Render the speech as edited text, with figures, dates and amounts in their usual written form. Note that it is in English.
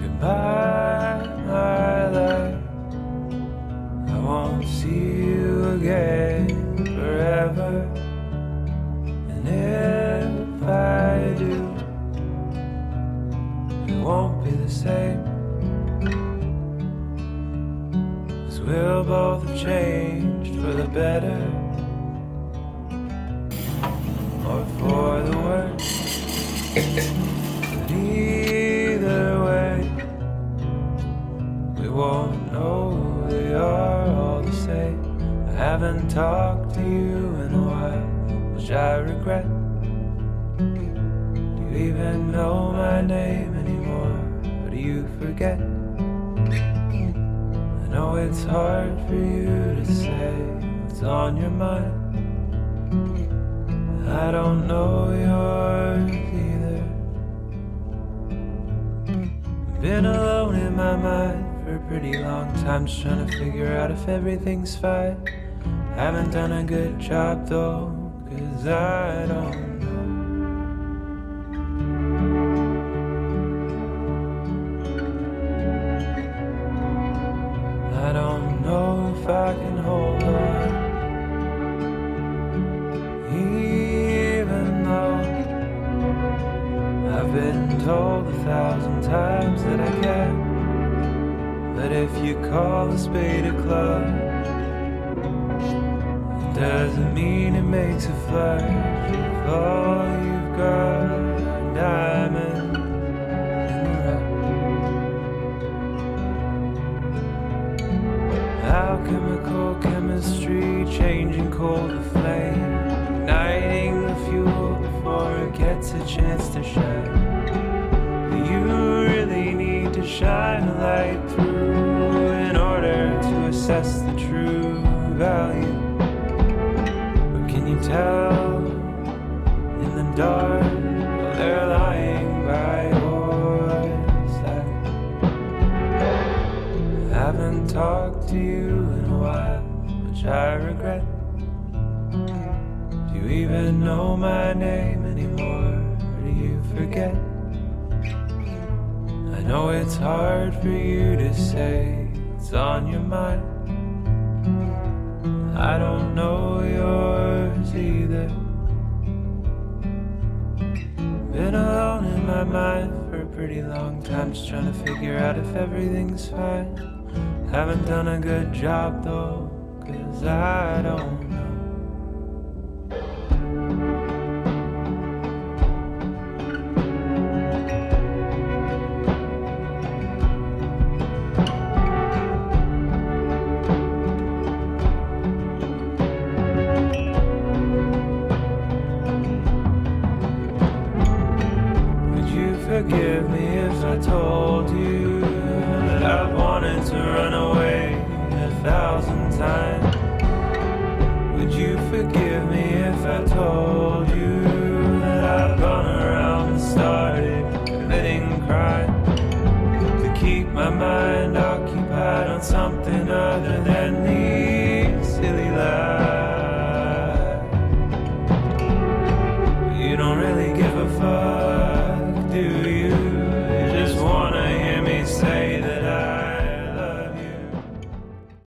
Goodbye, my life. I won't see you again forever. And if I do, it won't be the same. 'Cause we'll both have changed for the better or for the worse. But either way, we won't know we are all the same. I haven't talked to you in a while, which I regret. Do you even know my name anymore, or do you forget? I know it's hard for you to say what's on your mind. I don't know yours either. Been alone in my mind for a pretty long time, just trying to figure out if everything's fine. Haven't done a good job though, 'cause I don't know. I don't know if I can hold on, even though I've been told 1,000 times that I can. But if you call a spade a club, it doesn't mean it makes a flush. If all you've got are diamonds in the rough. Alchemical chemistry, changing coal to flame, igniting the fuel before it gets a chance to shine. Do you really need to shine a light through in order to assess the true value? Or can you tell in the dark while they're lying by your side? I haven't talked to you in a while, which I regret. Do you even know my name anymore, or do you forget? I know it's hard for you to say what's on your mind. I don't know yours either. Been alone in my mind for a pretty long time, just trying to figure out if everything's fine. Haven't done a good job though, 'cause I don't know. Forgive me if I told you that I've wanted to run away 1,000 times. Would you forgive me if I told you that I've gone around and started committing crime to keep my mind occupied on something other than these silly lies?